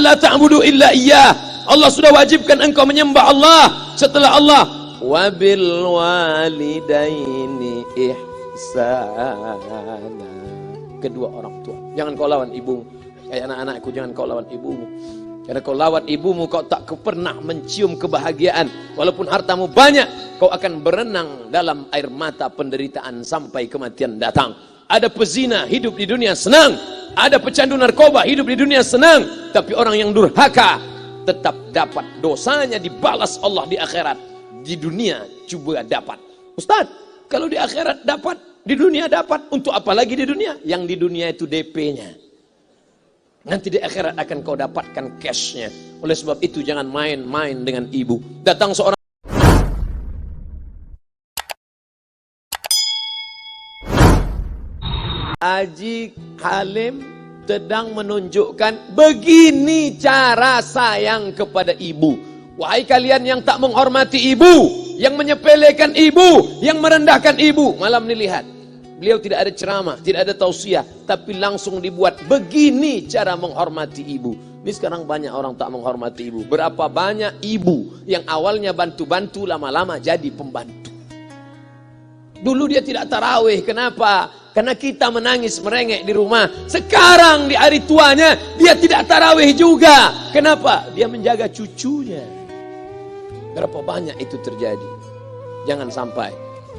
La ta'budu illa iyyah. Allah sudah wajibkan engkau menyembah Allah setelah Allah. Wabil walidaini ihsana. Kedua orang tua. Jangan kau lawan ibumu. Kayak anak-anakku, jangan kau lawan ibumu. Karena kau lawan ibumu, kau tak pernah mencium kebahagiaan. Walaupun hartamu banyak, kau akan berenang dalam air mata penderitaan sampai kematian datang. Ada pezina hidup di dunia senang, ada pecandu narkoba hidup di dunia senang, tapi orang yang durhaka tetap dapat dosanya dibalas Allah di akhirat. Di dunia coba dapat. Ustaz, kalau di akhirat dapat, di dunia dapat, untuk apa lagi di dunia? Yang di dunia itu DP-nya. Nanti di akhirat akan kau dapatkan cash-nya. Oleh sebab itu jangan main-main dengan ibu. Datang seorang Haji Halim sedang menunjukkan begini cara sayang kepada ibu. Wahai kalian yang tak menghormati ibu, yang menyepelekan ibu, yang merendahkan ibu. Malam ini lihat, beliau tidak ada ceramah, tidak ada tausiah, tapi langsung dibuat begini cara menghormati ibu. Ini sekarang banyak orang tak menghormati ibu. Berapa banyak ibu yang awalnya bantu-bantu, lama-lama jadi pembantu. Dulu dia tidak tarawih, kenapa? Karena kita menangis merengek di rumah. Sekarang di hari tuanya dia tidak tarawih juga. Kenapa? Dia menjaga cucunya. Berapa banyak itu terjadi? Jangan sampai.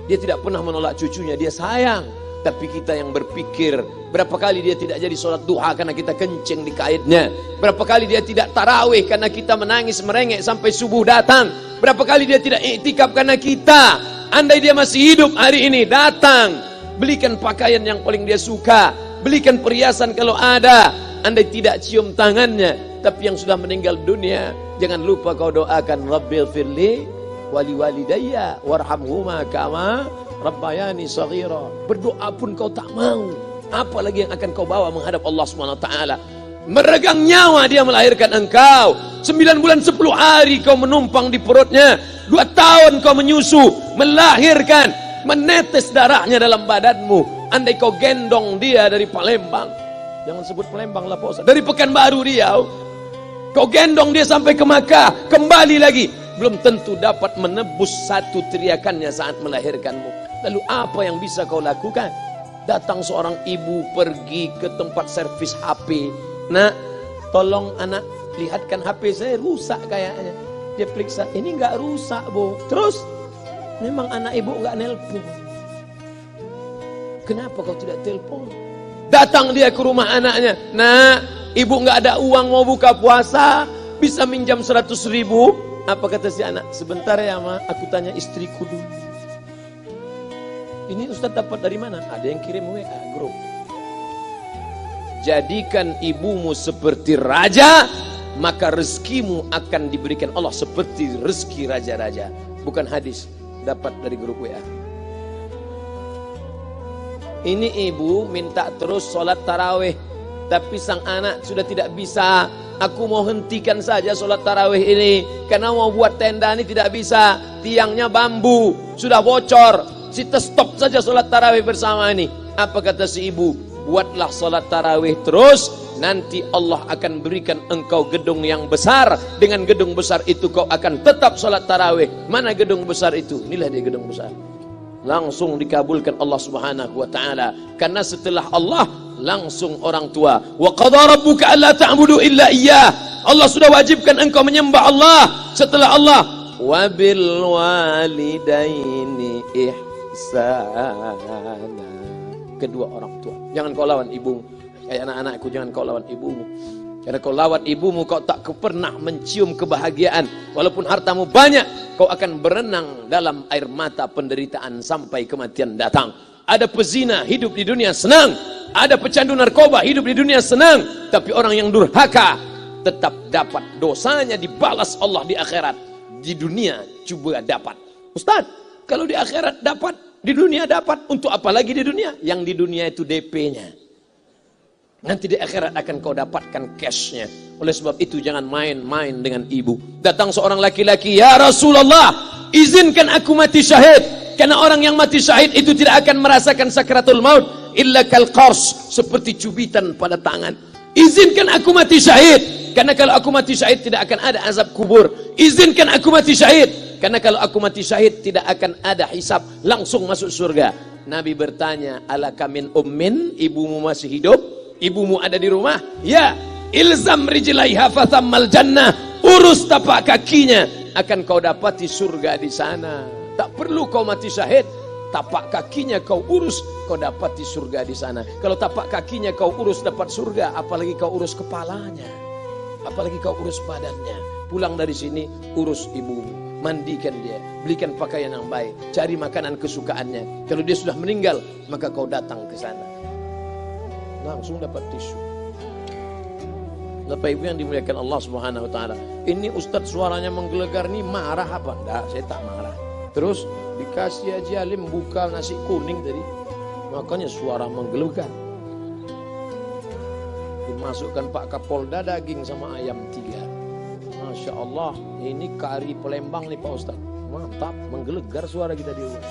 Dia tidak pernah menolak cucunya, dia sayang. Tapi kita yang berpikir, berapa kali dia tidak jadi sholat duha karena kita kencing di kaitnya. Berapa kali dia tidak tarawih karena kita menangis merengek sampai subuh datang. Berapa kali dia tidak iktikaf karena kita. Andai dia masih hidup hari ini, datang, belikan pakaian yang paling dia suka, belikan perhiasan kalau ada. Andai tidak cium tangannya, tapi yang sudah meninggal dunia, jangan lupa kau doakan, Rabbil firli wali walidayya warhamhuma kama rabbayani shaghira. Berdoa pun kau tak mau, apalagi yang akan kau bawa menghadap Allah Subhanahu wa taala. Meregang nyawa dia melahirkan engkau. 9 bulan 10 hari kau menumpang di perutnya. 2 tahun kau menyusu, melahirkan, menetes darahnya dalam badanmu. Andai kau gendong dia dari Palembang, jangan sebut Palembang lah Pak Ustaz, dari Pekanbaru Riau, kau gendong dia sampai ke Makkah, kembali lagi, belum tentu dapat menebus satu teriakannya saat melahirkanmu. Lalu apa yang bisa kau lakukan? Datang seorang ibu pergi ke tempat servis HP. Nak, tolong anak lihatkan HP saya rusak kayaknya. Dia periksa, ini enggak rusak bu. Terus, memang anak ibu enggak nelpon. Kenapa kau tidak telepon? Datang dia ke rumah anaknya. Nak, ibu enggak ada uang mau buka puasa, bisa minjam 100.000. Apa kata si anak? Sebentar ya ma, aku tanya istriku dulu. Ini Ustaz dapat dari mana? Ada yang kirim WA grup. Jadikan ibumu seperti raja, maka rezekimu akan diberikan Allah seperti rezeki raja-raja. Bukan hadis, dapat dari grup WA. Ini ibu minta terus sholat tarawih, tapi sang anak sudah tidak bisa. Aku mau hentikan saja sholat tarawih ini, karena mau buat tenda ini tidak bisa. Tiangnya bambu, sudah bocor. Kita stop saja sholat tarawih bersama ini. Apa kata si ibu? Buatlah sholat tarawih terus, nanti Allah akan berikan engkau gedung yang besar. Dengan gedung besar itu kau akan tetap sholat tarawih. Mana gedung besar itu? Inilah dia gedung besar. Langsung dikabulkan Allah Subhanahu wa taala. Karena setelah Allah langsung orang tua. Wa qadha rabbuka alla ta'budu illa iyyah. Allah sudah wajibkan engkau menyembah Allah setelah Allah. Wa bil walidaini ihsana. Kedua orang tua. Jangan kau lawan ibumu. Kayak anak-anakku, jangan kau lawan ibumu. Karena kau lawan ibumu, kau tak pernah mencium kebahagiaan. Walaupun hartamu banyak, kau akan berenang dalam air mata penderitaan sampai kematian datang. Ada pezina hidup di dunia senang, ada pecandu narkoba hidup di dunia senang, tapi orang yang durhaka tetap dapat dosanya dibalas Allah di akhirat. Di dunia coba dapat. Ustaz, kalau di akhirat dapat, di dunia dapat, untuk apa lagi di dunia? Yang di dunia itu DP-nya. Nanti di akhirat akan kau dapatkan cash-nya. Oleh sebab itu jangan main-main dengan ibu. Datang seorang laki-laki, ya Rasulullah, izinkan aku mati syahid. Karena orang yang mati syahid itu tidak akan merasakan sakratul maut illa kal qars, seperti cubitan pada tangan. Izinkan aku mati syahid. karena kalau aku mati syahid tidak akan ada azab kubur. Izinkan aku mati syahid, karena kalau aku mati syahid tidak akan ada hisab, langsung masuk surga. Nabi bertanya, alaka min ummin, ibumu masih hidup? Ibumu ada di rumah? Ya. Ilzam rijlaiha fathammal jannah, urus tapak kakinya, akan kau dapati surga di sana. Tak perlu kau mati syahid, tapak kakinya kau urus, kau dapati surga di sana. Kalau tapak kakinya kau urus dapat surga, apalagi kau urus kepalanya, apalagi kau urus badannya. Pulang dari sini urus ibumu, mandikan dia, belikan pakaian yang baik, cari makanan kesukaannya. Kalau dia sudah meninggal, maka kau datang ke sana, langsung dapat tisu. Bapak Ibu yang dimuliakan Allah Subhanahu wa taala. Ini Ustadz suaranya menggelegar nih, marah apa? Enggak, saya tak marah. Terus dikasih Haji Alim buka nasi kuning tadi, makanya suara menggelegar. Dimasukkan Pak Kapolda daging sama ayam 3. Masya Allah, ini kari Palembang nih Pak Ustadz. Mantap, menggelegar suara kita di rumah.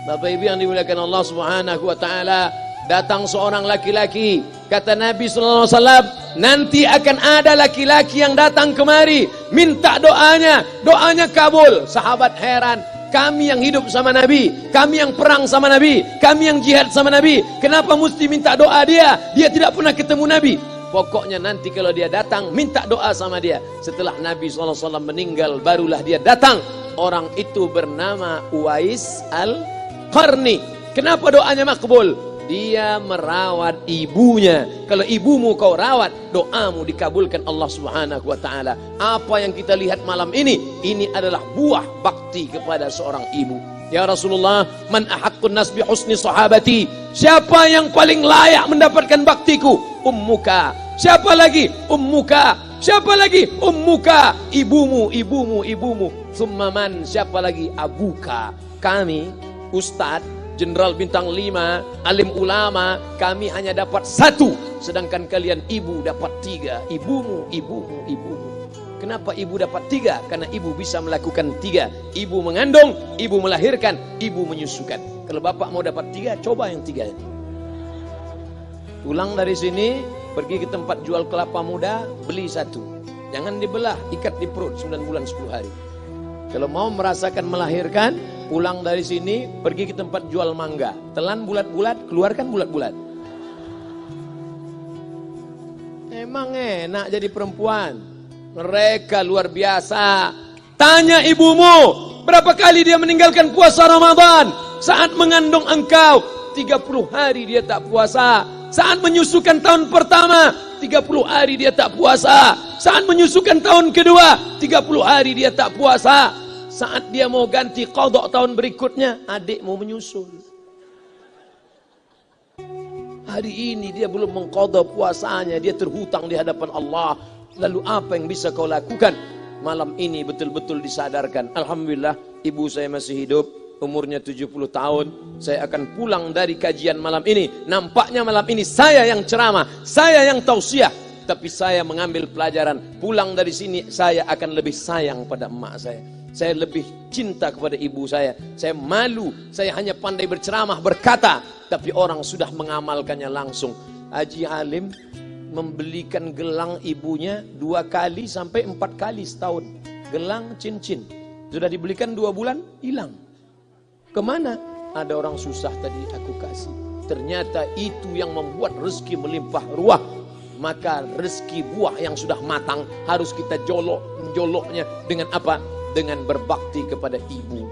Bapak Ibu yang dimuliakan Allah Subhanahu wa taala, datang seorang laki-laki, kata Nabi sallallahu alaihi wasallam, nanti akan ada laki-laki yang datang kemari minta doanya, doanya kabul. Sahabat heran, kami yang hidup sama Nabi, kami yang perang sama Nabi, kami yang jihad sama Nabi, kenapa mesti minta doa dia? Dia tidak pernah ketemu Nabi. Pokoknya nanti kalau dia datang, minta doa sama dia. Setelah Nabi SAW meninggal, barulah dia datang. Orang itu bernama Uwais Al-Qarni. Kenapa doanya makbul? Dia merawat ibunya. Kalau ibumu kau rawat, doamu dikabulkan Allah Subhanahu wa taala. Apa yang kita lihat malam ini adalah buah bakti kepada seorang ibu. Ya Rasulullah, man ahaqqun nas bi husni sahabati? Siapa yang paling layak mendapatkan baktiku? Ummuka. Siapa lagi? Ummuka. Siapa lagi? Ummuka. Ibumu, ibumu, ibumu. Summa man? Siapa lagi? Abuka. Kami, Ustadz Jenderal Bintang 5, alim ulama, kami hanya dapat 1, sedangkan kalian ibu dapat 3. Ibumu, ibumu, ibumu. Kenapa ibu dapat 3? Karena ibu bisa melakukan 3. Ibu mengandung, ibu melahirkan, ibu menyusukan. Kalau bapak mau dapat 3, coba yang 3 ini. Pulang dari sini, pergi ke tempat jual kelapa muda, beli 1. Jangan dibelah, ikat di perut 9 bulan 10 hari. Kalau mau merasakan melahirkan, pulang dari sini, pergi ke tempat jual mangga. Telan bulat-bulat, keluarkan bulat-bulat. Emang enak jadi perempuan. Mereka luar biasa. Tanya ibumu, berapa kali dia meninggalkan puasa Ramadan? Saat mengandung engkau, 30 hari dia tak puasa. Saat menyusukan tahun pertama, 30 hari dia tak puasa. Saat menyusukan tahun kedua, 30 hari dia tak puasa. Saat dia mau ganti qadha tahun berikutnya, adik mau menyusul. Hari ini dia belum mengqadha puasanya, dia terhutang di hadapan Allah. Lalu apa yang bisa kau lakukan? Malam ini betul-betul disadarkan. Alhamdulillah, ibu saya masih hidup, umurnya 70 tahun. Saya akan pulang dari kajian malam ini. Nampaknya malam ini saya yang ceramah, saya yang tausiah. Tapi saya mengambil pelajaran. Pulang dari sini saya akan lebih sayang pada emak saya. Saya lebih cinta kepada ibu saya. Saya malu, saya hanya pandai berceramah, berkata, tapi orang sudah mengamalkannya langsung. Haji Alim membelikan gelang ibunya 2 kali sampai 4 kali setahun. Gelang cincin. Sudah dibelikan 2 bulan, hilang. Kemana? Ada orang susah tadi aku kasih. Ternyata itu yang membuat rezeki melimpah ruah. Maka rezeki buah yang sudah matang harus kita joloknya dengan apa? Dengan berbakti kepada ibu.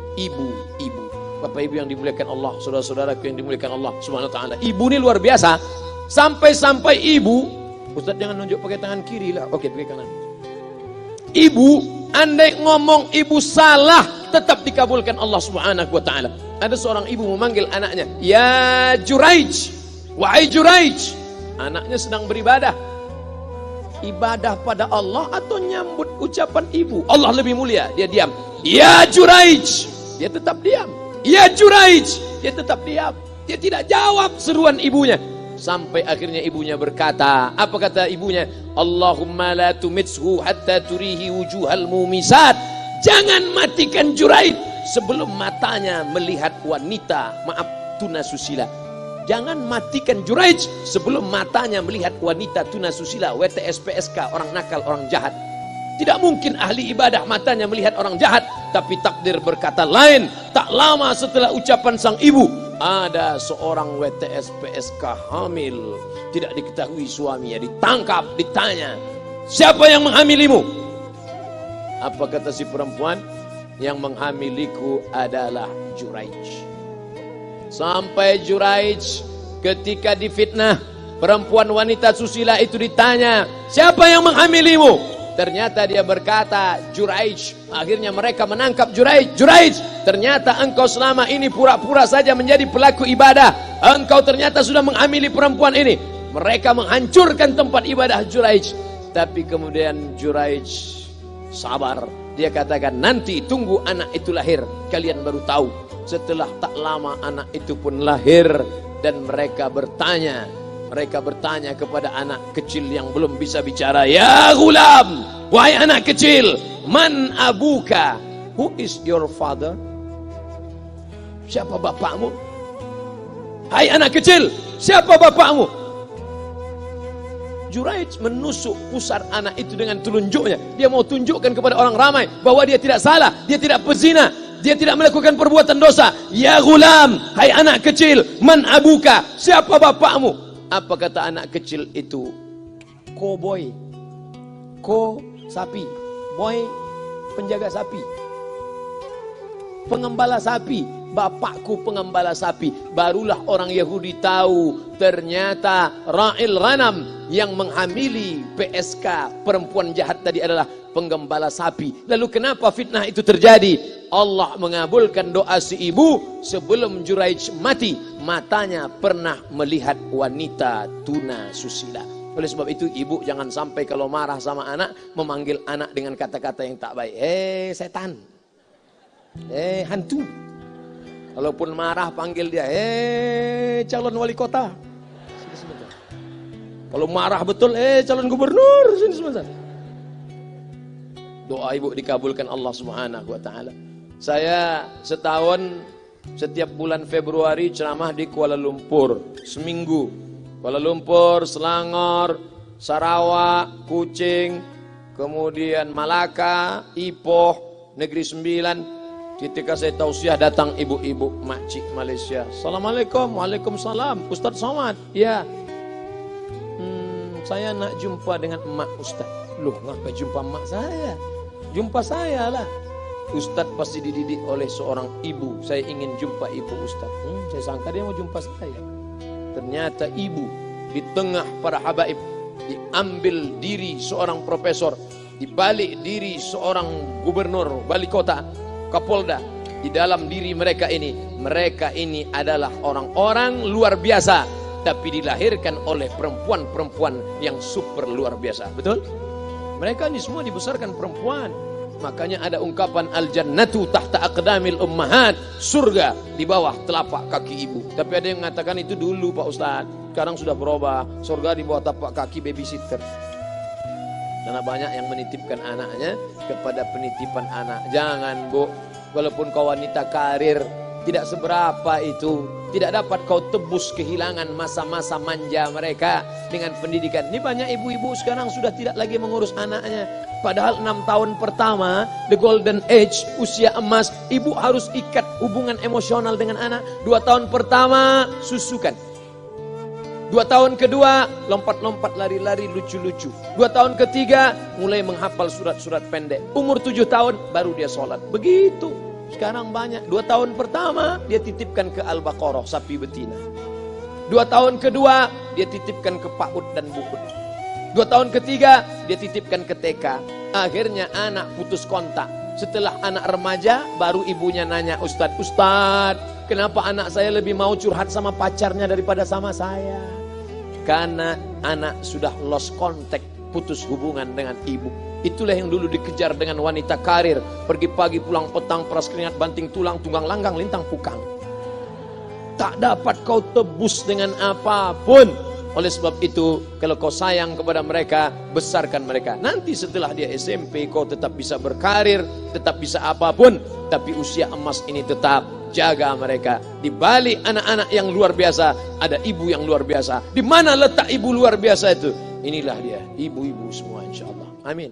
Bapak Ibu yang dimuliakan Allah, saudara-saudaraku yang dimuliakan Allah Subhanahu wa taala. Ibu ini luar biasa. Sampai-sampai ibu, Ustaz jangan nunjuk pakai tangan kiri lah. Oke, pakai kanan. Ibu, andai ngomong ibu salah, tetap dikabulkan Allah Subhanahu wa taala. Ada seorang ibu memanggil anaknya, "Ya Juraij, wahai Juraij." Anaknya sedang beribadah. Ibadah pada Allah atau nyambut ucapan ibu? Allah lebih mulia, dia diam. "Ya Juraij." Dia tetap diam. "Ya Juraij." Dia tetap diam. Dia tidak jawab seruan ibunya. Sampai akhirnya ibunya berkata, apa kata ibunya? "Allahumma la tumitshu hatta turihi wujuhal mumisat." Jangan matikan Juraij sebelum matanya melihat wanita, maaf, tunasusila. Jangan matikan Juraij sebelum matanya melihat wanita tunasusila, WTS, PSK, orang nakal, orang jahat. Tidak mungkin ahli ibadah matanya melihat orang jahat, tapi takdir berkata lain. Tak lama setelah ucapan sang ibu, ada seorang WTS PSK hamil, tidak diketahui suaminya, ditangkap, ditanya, siapa yang menghamilimu? Apa kata si perempuan? Yang menghamiliku adalah Juraij. Sampai Juraij ketika difitnah, perempuan wanita susila itu ditanya, siapa yang menghamilimu? Ternyata dia berkata, Juraij. Akhirnya mereka menangkap Juraij. Juraij, ternyata engkau selama ini pura-pura saja menjadi pelaku ibadah. Engkau ternyata sudah menghamili perempuan ini. Mereka menghancurkan tempat ibadah Juraij. Tapi kemudian Juraij sabar. Dia katakan, nanti tunggu anak itu lahir, kalian baru tahu. Setelah tak lama anak itu pun lahir. Dan mereka bertanya kepada anak kecil yang belum bisa bicara, ya gulam, wahai anak kecil, man abuka, who is your father? Siapa bapakmu? Hai anak kecil, siapa bapakmu? Juraij menusuk pusar anak itu dengan telunjuknya. Dia mau tunjukkan kepada orang ramai bahwa dia tidak salah, dia tidak pezina, dia tidak melakukan perbuatan dosa. Ya gulam, hai anak kecil, man abuka, siapa bapakmu? Apa kata anak kecil itu? Cowboy. Ko sapi. Boy penjaga sapi. Pengembala sapi. Bapakku pengembala sapi. Barulah orang Yahudi tahu ternyata Ra'il Ghanam yang menghamili PSK perempuan jahat tadi adalah penggembala sapi. Lalu kenapa fitnah itu terjadi? Allah mengabulkan doa si ibu sebelum Juraij mati. Matanya pernah melihat wanita tuna susila. Oleh sebab itu ibu jangan sampai kalau marah sama anak memanggil anak dengan kata-kata yang tak baik. Setan. Hantu. Walaupun marah panggil dia, calon wali kota. Sini sebentar. Kalau marah betul, calon gubernur. Sini sebentar. Doa ibu dikabulkan Allah Subhanahu wa taala. Saya setahun setiap bulan Februari ceramah di Kuala Lumpur seminggu. Kuala Lumpur, Selangor, Sarawak, Kuching, kemudian Malaka, Ipoh, Negeri Sembilan. Ketika saya tausiah datang ibu-ibu makcik Malaysia. Assalamualaikum, waalaikumsalam. Ustaz Somad, ya. Saya nak jumpa dengan emak Ustaz. Loh, ngapa jumpa emak saya? Jumpa saya lah. Ustaz pasti dididik oleh seorang ibu. Saya ingin jumpa ibu Ustaz. Saya sangka dia mau jumpa saya. Ternyata ibu di tengah para habaib, diambil diri seorang profesor, dibalik diri seorang gubernur, wali kota, Kapolda. Di dalam diri mereka ini adalah orang-orang luar biasa, tapi dilahirkan oleh perempuan-perempuan yang super luar biasa. Betul? Mereka ini semua dibesarkan perempuan. Makanya ada ungkapan al-jannatu tahta aqdamil ummahat, surga di bawah telapak kaki ibu. Tapi ada yang mengatakan itu dulu Pak Ustaz. Sekarang sudah berubah, surga di bawah tapak kaki babysitter. Karena banyak yang menitipkan anaknya kepada penitipan anak. Jangan Bu, walaupun kau wanita karir, tidak seberapa itu. Tidak dapat kau tebus kehilangan masa-masa manja mereka dengan pendidikan. Ini banyak ibu-ibu sekarang sudah tidak lagi mengurus anaknya. Padahal 6 tahun pertama, the golden age, usia emas, ibu harus ikat hubungan emosional dengan anak. 2 tahun pertama, susukan. 2 tahun kedua, lompat-lompat, lari-lari, lucu-lucu. 2 tahun ketiga, mulai menghafal surat-surat pendek. Umur 7 tahun, baru dia sholat. Begitu. Sekarang banyak. 2 tahun pertama, dia titipkan ke Al-Baqarah, sapi betina. 2 tahun kedua, dia titipkan ke PAUD dan BUUD. 2 tahun ketiga, dia titipkan ke TK. Akhirnya anak putus kontak. Setelah anak remaja, baru ibunya nanya, Ustadz, kenapa anak saya lebih mau curhat sama pacarnya daripada sama saya? Karena anak sudah lost contact, putus hubungan dengan ibu. Itulah yang dulu dikejar dengan wanita karir. Pergi pagi pulang petang, peras keringat, banting tulang, tunggang langgang, lintang pukang. Tak dapat kau tebus dengan apapun. Oleh sebab itu, kalau kau sayang kepada mereka, besarkan mereka. Nanti setelah dia SMP, kau tetap bisa berkarir, tetap bisa apapun. Tapi usia emas ini tetap jaga mereka. Di balik anak-anak yang luar biasa, ada ibu yang luar biasa. Di mana letak ibu luar biasa itu? Inilah dia, ibu-ibu semua insya Allah. Amin.